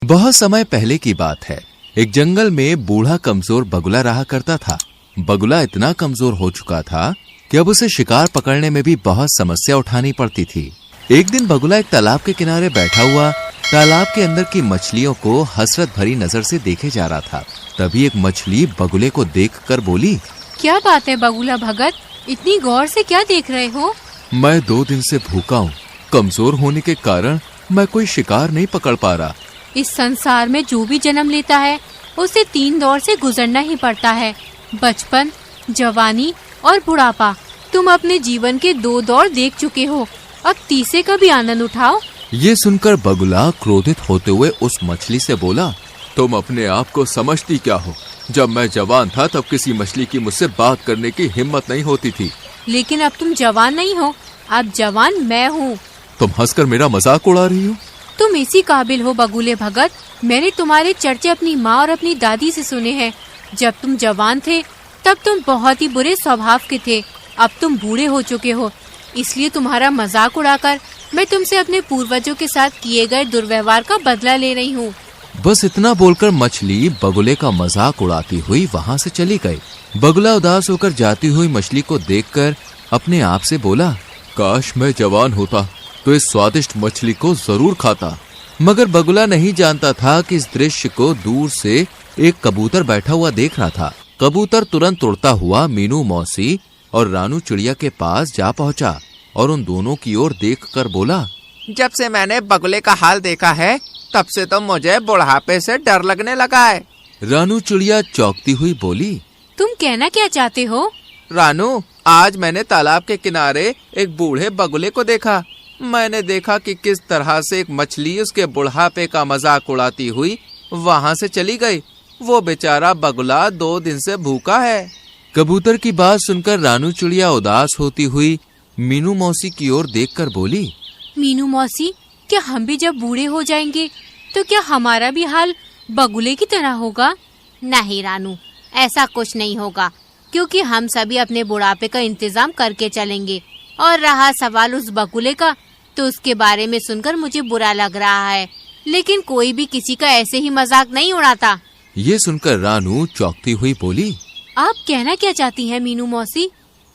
बहुत समय पहले की बात है। एक जंगल में बूढ़ा कमजोर बगुला रहा करता था। बगुला इतना कमजोर हो चुका था कि अब उसे शिकार पकड़ने में भी बहुत समस्या उठानी पड़ती थी। एक दिन बगुला एक तालाब के किनारे बैठा हुआ तालाब के अंदर की मछलियों को हसरत भरी नजर से देखे जा रहा था। तभी एक मछली बगुले को देखकर बोली, क्या बात है बगुला भगत, इतनी गौर से क्या देख रहे हो? मैं 2 दिन से भूखा हूँ। कमजोर होने के कारण मैं कोई शिकार नहीं पकड़ पा रहा। इस संसार में जो भी जन्म लेता है उसे 3 दौर से गुजरना ही पड़ता है, बचपन, जवानी और बुढ़ापा। तुम अपने जीवन के 2 दौर देख चुके हो, अब तीसरे का भी आनंद उठाओ। ये सुनकर बगुला क्रोधित होते हुए उस मछली से बोला, तुम अपने आप को समझती क्या हो? जब मैं जवान था तब किसी मछली की मुझसे बात करने की हिम्मत नहीं होती थी। लेकिन अब तुम जवान नहीं हो, अब जवान मैं हूँ। तुम हंसकर मेरा मजाक उड़ा रही हो? तुम इसी काबिल हो बगुले भगत। मैंने तुम्हारे चर्चे अपनी माँ और अपनी दादी से सुने हैं। जब तुम जवान थे तब तुम बहुत ही बुरे स्वभाव के थे। अब तुम बूढ़े हो चुके हो, इसलिए तुम्हारा मजाक उड़ाकर मैं तुमसे अपने पूर्वजों के साथ किए गए दुर्व्यवहार का बदला ले रही हूँ। बस इतना बोलकर मछली बगुले का मजाक उड़ाती हुई वहाँ से चली गई। बगुला उदास होकर जाती हुई मछली को देखकर अपने आप से बोला, काश मैं जवान होता तो इस स्वादिष्ट मछली को जरूर खाता। मगर बगुला नहीं जानता था कि इस दृश्य को दूर से एक कबूतर बैठा हुआ देख रहा था। कबूतर तुरंत उड़ता हुआ मीनू मौसी और रानू चिड़िया के पास जा पहुंचा और उन दोनों की ओर देखकर बोला, जब से मैंने बगुले का हाल देखा है तब से तो मुझे बुढ़ापे से डर लगने लगा है। रानू चिड़िया चौंकती हुई बोली, तुम कहना क्या चाहते हो? रानू, आज मैंने तालाब के किनारे एक बूढ़े बगुले को देखा। मैंने देखा कि किस तरह से एक मछली उसके बुढ़ापे का मजाक उड़ाती हुई वहाँ से चली गई। वो बेचारा बगुला 2 दिन से भूखा है। कबूतर की बात सुनकर रानू चिड़िया उदास होती हुई मीनू मौसी की ओर देखकर बोली, मीनू मौसी, क्या हम भी जब बूढ़े हो जाएंगे तो क्या हमारा भी हाल बगुले की तरह होगा? नहीं रानू, ऐसा कुछ नहीं होगा, क्योंकि हम सभी अपने बुढ़ापे का इंतजाम करके चलेंगे। और रहा सवाल उस बगुले का, तो उसके बारे में सुनकर मुझे बुरा लग रहा है, लेकिन कोई भी किसी का ऐसे ही मजाक नहीं उड़ाता। ये सुनकर रानू चौंकती हुई बोली, आप कहना क्या चाहती हैं मीनू मौसी?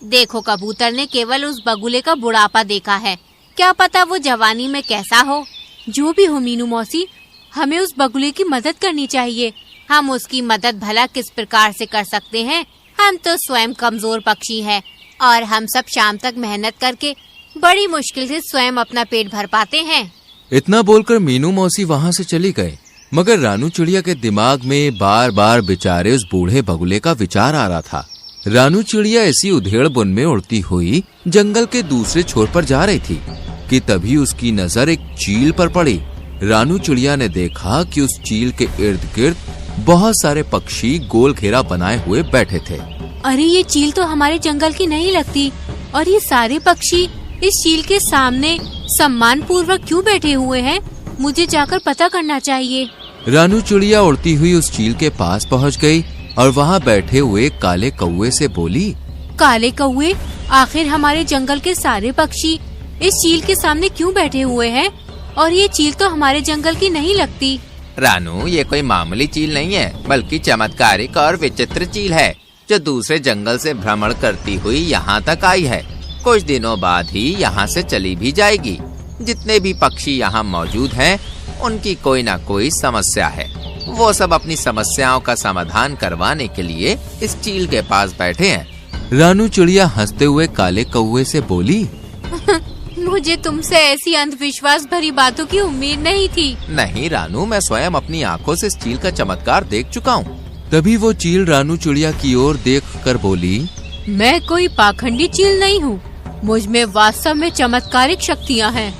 देखो, कबूतर ने केवल उस बगुले का बुढ़ापा देखा है, क्या पता वो जवानी में कैसा हो। जो भी हो मीनू मौसी, हमें उस बगुले की मदद करनी चाहिए। हम उसकी मदद भला किस प्रकार से कर सकते हैं? हम तो स्वयं कमजोर पक्षी हैं और हम सब शाम तक मेहनत करके बड़ी मुश्किल से स्वयं अपना पेट भर पाते हैं। इतना बोलकर मीनू मौसी वहाँ से चली गए। मगर रानू चिड़िया के दिमाग में बार बार बेचारे उस बूढ़े बगुले का विचार आ रहा था। रानू चिड़िया ऐसी उधेड़ बुन में उड़ती हुई जंगल के दूसरे छोर पर जा रही थी कि तभी उसकी नजर एक चील पर पड़ी। रानू चिड़िया ने देखा कि उस चील के इर्द गिर्द बहुत सारे पक्षी गोल घेरा बनाए हुए बैठे थे। अरे ये चील तो हमारे जंगल की नहीं लगती, और ये सारे पक्षी इस चील के सामने सम्मान पूर्वक क्यों बैठे हुए हैं? मुझे जाकर पता करना चाहिए। रानू चिड़िया उड़ती हुई उस चील के पास पहुंच गई और वहां बैठे हुए काले कौवे से बोली, काले कौवे, आखिर हमारे जंगल के सारे पक्षी इस चील के सामने क्यों बैठे हुए हैं? और ये चील तो हमारे जंगल की नहीं लगती। रानू, ये कोई मामूली चील नहीं है, बल्कि चमत्कारिक और विचित्र चील है, जो दूसरे जंगल से भ्रमण करती हुई यहाँ तक आई है। कुछ दिनों बाद ही यहाँ से चली भी जाएगी। जितने भी पक्षी यहाँ मौजूद हैं, उनकी कोई ना कोई समस्या है। वो सब अपनी समस्याओं का समाधान करवाने के लिए इस चील के पास बैठे हैं। रानू चिड़िया हंसते हुए काले कौवे से बोली, मुझे तुमसे ऐसी अंधविश्वास भरी बातों की उम्मीद नहीं थी। नहीं रानू, मैं स्वयं अपनी आंखों से इस चील का चमत्कार देख चुका हूँ। तभी वो चील रानू चिड़िया की ओर देखकर बोली, मैं कोई पाखंडी चील नहीं हूँ, मुझ में वास्तव में चमत्कारिक शक्तियाँ हैं।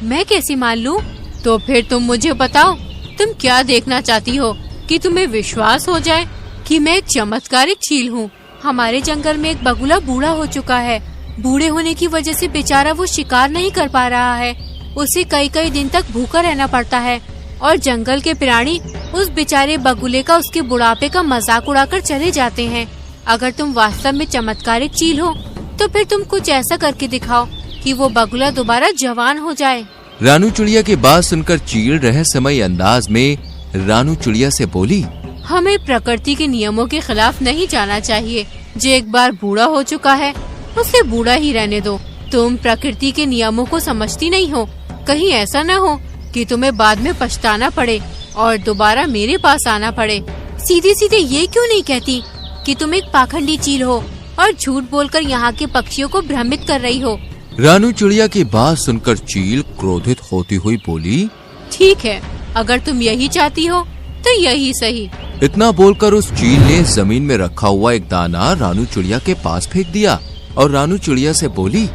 मैं कैसे मान लूँ? तो फिर तुम मुझे बताओ, तुम क्या देखना चाहती हो कि तुम्हें विश्वास हो जाए कि मैं एक चमत्कारिक चील हूँ? हमारे जंगल में एक बगुला बूढ़ा हो चुका है। बूढ़े होने की वजह से बेचारा वो शिकार नहीं कर पा रहा है। उसे कई कई दिन तक भूखा रहना पड़ता है और जंगल के प्राणी उस बेचारे बगुले का उसके बुढ़ापे का मजाक उड़ाकर चले जाते हैं। अगर तुम वास्तव में चमत्कारिक चील हो तो फिर तुम कुछ ऐसा करके दिखाओ कि वो बगुला दोबारा जवान हो जाए। रानू चिड़िया की बात सुनकर चील रहस्यमयी अंदाज में रानू चिड़िया से बोली, हमें प्रकृति के नियमों के खिलाफ नहीं जाना चाहिए। जो एक बार बूढ़ा हो चुका है उसे बूढ़ा ही रहने दो। तुम प्रकृति के नियमों को समझती नहीं हो। कहीं ऐसा न हो कि तुम्हें बाद में पछताना पड़े और दोबारा मेरे पास आना पड़े। सीधे सीधे ये क्यों नहीं कहती कि तुम एक पाखंडी चील हो और झूठ बोलकर यहाँ के पक्षियों को भ्रमित कर रही हो। रानू चिड़िया की बात सुनकर चील क्रोधित होती हुई बोली, ठीक है, अगर तुम यही चाहती हो तो यही सही। इतना बोलकर उस चील ने जमीन में रखा हुआ एक दाना रानू चिड़िया के पास फेंक दिया और रानू चिड़िया से बोली,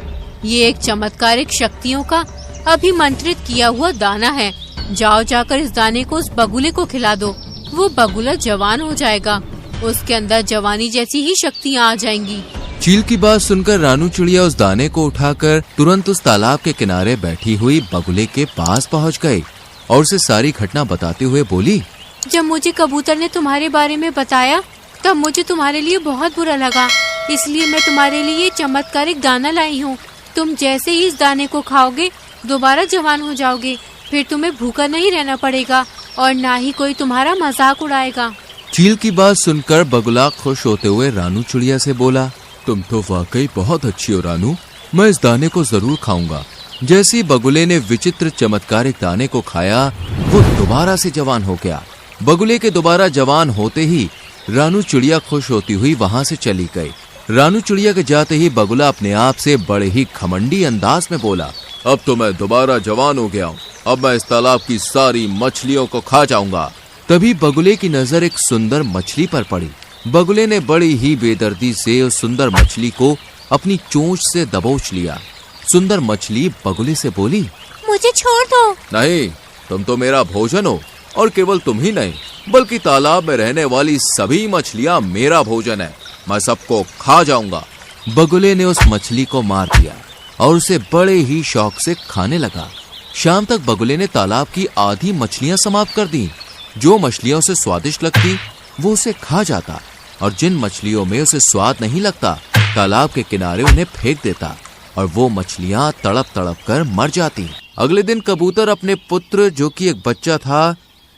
ये एक चमत्कारिक शक्तियों का अभिमंत्रित किया हुआ दाना है। जाओ जाकर इस दाने को उस बगुले को खिला दो। वो बगुला जवान हो जाएगा, उसके अंदर जवानी जैसी ही शक्तियाँ आ जाएंगी। चील की बात सुनकर रानू चिड़िया उस दाने को उठाकर तुरंत उस तालाब के किनारे बैठी हुई बगुले के पास पहुंच गए और उसे सारी घटना बताते हुए बोली, जब मुझे कबूतर ने तुम्हारे बारे में बताया तब मुझे तुम्हारे लिए बहुत बुरा लगा, इसलिए मैं तुम्हारे लिए चमत्कारिक दाना लाई हूँ। तुम जैसे ही इस दाने को खाओगे दोबारा जवान हो जाओगे। फिर तुम्हें भूखा नहीं रहना पड़ेगा और ना ही कोई तुम्हारा मजाक उड़ाएगा। चील की बात सुनकर बगुला खुश होते हुए रानू चिड़िया से बोला, तुम तो वाकई बहुत अच्छी हो रानू, मैं इस दाने को जरूर खाऊंगा। जैसे ही बगुले ने विचित्र चमत्कारिक दाने को खाया वो दोबारा से जवान हो गया। बगुले के दोबारा जवान होते ही रानू चिड़िया खुश होती हुई वहां से चली गई। रानू चिड़िया के जाते ही बगुला अपने आप से बड़े ही घमंडी अंदाज में बोला, अब तो मैं दोबारा जवान हो गया हूँ, अब मैं इस तालाब की सारी मछलियों को खा जाऊंगा। तभी बगुले की नजर एक सुंदर मछली पर पड़ी। बगुले ने बड़ी ही बेदर्दी से उस सुंदर मछली को अपनी चोंच से दबोच लिया। सुंदर मछली बगुले से बोली, मुझे छोड़ दो। नहीं, तुम तो मेरा भोजन हो और केवल तुम ही नहीं बल्कि तालाब में रहने वाली सभी मछलियां मेरा भोजन है, मैं सबको खा जाऊंगा। बगुले ने उस मछली को मार दिया और उसे बड़े ही शौक से खाने लगा। शाम तक बगुले ने तालाब की आधी मछलियां समाप्त कर दी। जो मछलियां उसे स्वादिष्ट लगती वो उसे खा जाता और जिन मछलियों में उसे स्वाद नहीं लगता तालाब के किनारे उन्हें फेंक देता और वो मछलियां तड़प तड़प कर मर जाती। अगले दिन कबूतर अपने पुत्र जो कि एक बच्चा था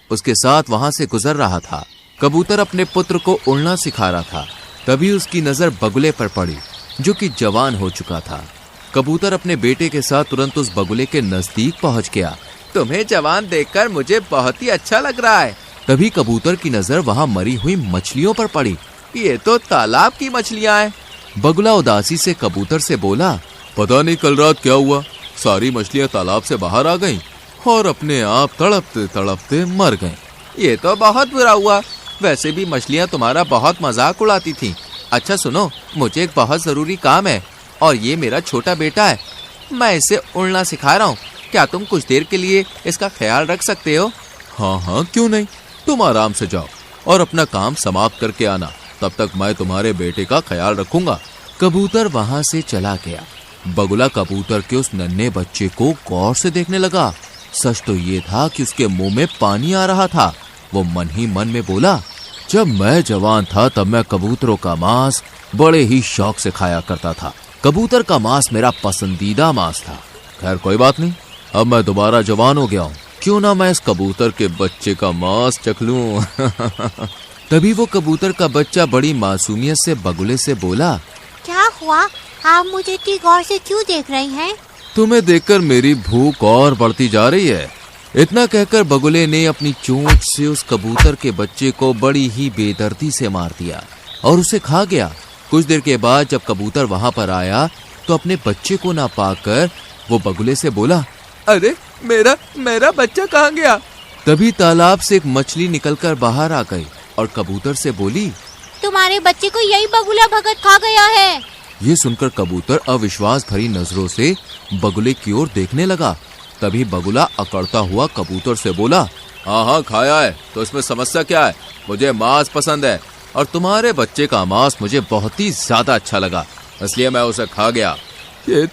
उसके साथ वहां से गुजर रहा था। कबूतर अपने पुत्र को उड़ना सिखा रहा था। तभी उसकी नजर बगुले पर पड़ी जो कि जवान हो चुका था। कबूतर अपने बेटे के साथ तुरंत उस बगुले के नजदीक पहुंच गया। तुम्हें जवान देखकर मुझे बहुत ही अच्छा लग रहा है। तभी कबूतर की नजर वहां मरी हुई मछलियों पर पड़ी। ये तो तालाब की मछलियां हैं। बगुला उदासी से कबूतर से बोला, पता नहीं कल रात क्या हुआ, सारी मछलियां तालाब से बाहर आ गईं और अपने आप तड़पते तड़पते मर गईं। ये तो बहुत बुरा हुआ। वैसे भी मछलियां तुम्हारा बहुत मजाक उड़ाती थीं। अच्छा सुनो, मुझे एक बहुत जरूरी काम है और ये मेरा छोटा बेटा है, मैं इसे उड़ना सिखा रहा हूँ। क्या तुम कुछ देर के लिए इसका ख्याल रख सकते हो? हाँ हाँ, क्यों नहीं, तुम आराम से जाओ और अपना काम समाप्त करके आना, तब तक मैं तुम्हारे बेटे का ख्याल रखूंगा। कबूतर वहां से चला गया। बगुला कबूतर के उस नन्हे बच्चे को गौर से देखने लगा। सच तो ये था कि उसके मुंह में पानी आ रहा था। वो मन ही मन में बोला, जब मैं जवान था तब मैं कबूतरों का मांस बड़े ही शौक से खाया करता था। कबूतर का मांस मेरा पसंदीदा मांस था। खैर कोई बात नहीं, अब मैं दोबारा जवान हो गया हूँ, क्यों ना मैं इस कबूतर के बच्चे का मांस चख लूं। तभी वो कबूतर का बच्चा बड़ी मासूमियत से बगुले से बोला, क्या हुआ, आप मुझे इतनी गौर से क्यों देख रही हैं? तुम्हें देखकर मेरी भूख और बढ़ती जा रही है। इतना कहकर बगुले ने अपनी चोंच से उस कबूतर के बच्चे को बड़ी ही बेदर्दी से मार दिया और उसे खा गया। कुछ देर के बाद जब कबूतर वहां पर आया तो अपने बच्चे को ना पाकर वो बगुले से बोला, अरे मेरा बच्चा कहाँ गया? तभी तालाब से एक मछली निकलकर बाहर आ गई और कबूतर से बोली, तुम्हारे बच्चे को यही बगुला भगत खा गया है। ये सुनकर कबूतर अविश्वास भरी नजरों से बगुले की ओर देखने लगा। तभी बगुला अकड़ता हुआ कबूतर से बोला, हाँ हाँ खाया है, तो इसमें समस्या क्या है? मुझे मांस पसंद है और तुम्हारे बच्चे का मांस मुझे बहुत ही ज्यादा अच्छा लगा, इसलिए मैं उसे खा गया। ये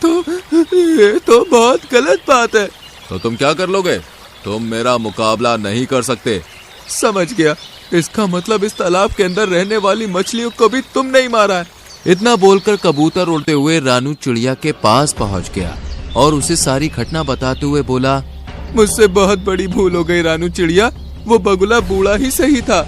तो बहुत गलत बात है। तो तुम क्या कर लोगे? तुम मेरा मुकाबला नहीं कर सकते। समझ गया, इसका मतलब इस तालाब के अंदर रहने वाली मछलियों को भी तुम नहीं मारा है। इतना बोलकर कबूतर उड़ते हुए रानू चिड़िया के पास पहुंच गया और उसे सारी घटना बताते हुए बोला, मुझसे बहुत बड़ी भूल हो गई रानू चिड़िया, वो बगुला बूढ़ा ही सही था।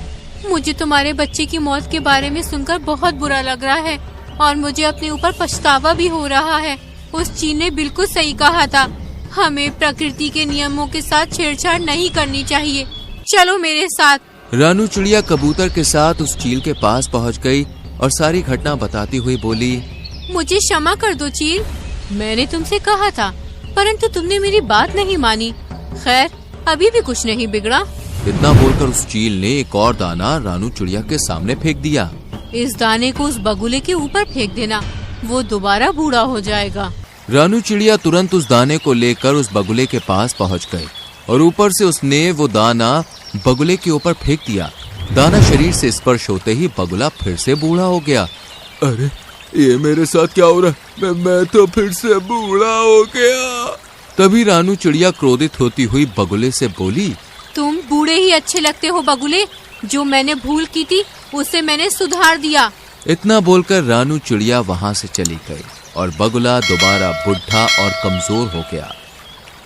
मुझे तुम्हारे बच्चे की मौत के बारे में सुनकर बहुत बुरा लग रहा है और मुझे अपने ऊपर पछतावा भी हो रहा है। उस चील ने बिल्कुल सही कहा था, हमें प्रकृति के नियमों के साथ छेड़छाड़ नहीं करनी चाहिए। चलो मेरे साथ। रानू चिड़िया कबूतर के साथ उस चील के पास पहुंच गई और सारी घटना बताती हुई बोली, मुझे क्षमा कर दो चील, मैंने तुमसे कहा था परंतु तुमने मेरी बात नहीं मानी। खैर अभी भी कुछ नहीं बिगड़ा। इतना बोलकर उस चील ने एक और दाना रानू चिड़िया के सामने फेंक दिया। इस दाने को उस बगुले के ऊपर फेंक देना, वो दोबारा बूढ़ा हो जाएगा। रानू चिड़िया तुरंत उस दाने को लेकर उस बगुले के पास पहुंच गई और ऊपर से उसने वो दाना बगुले के ऊपर फेंक दिया। दाना शरीर से स्पर्श होते ही बगुला फिर से बूढ़ा हो गया। अरे ये मेरे साथ क्या हो रहा है? मैं तो फिर से बूढ़ा हो गया। तभी रानू चिड़िया क्रोधित होती हुई बगुले से बोली, तुम बूढ़े ही अच्छे लगते हो बगुले, जो मैंने भूल की थी उसे मैंने सुधार दिया। इतना बोलकर रानू चिड़िया वहां से चली गई और बगुला दोबारा बुढ़ा और कमजोर हो गया।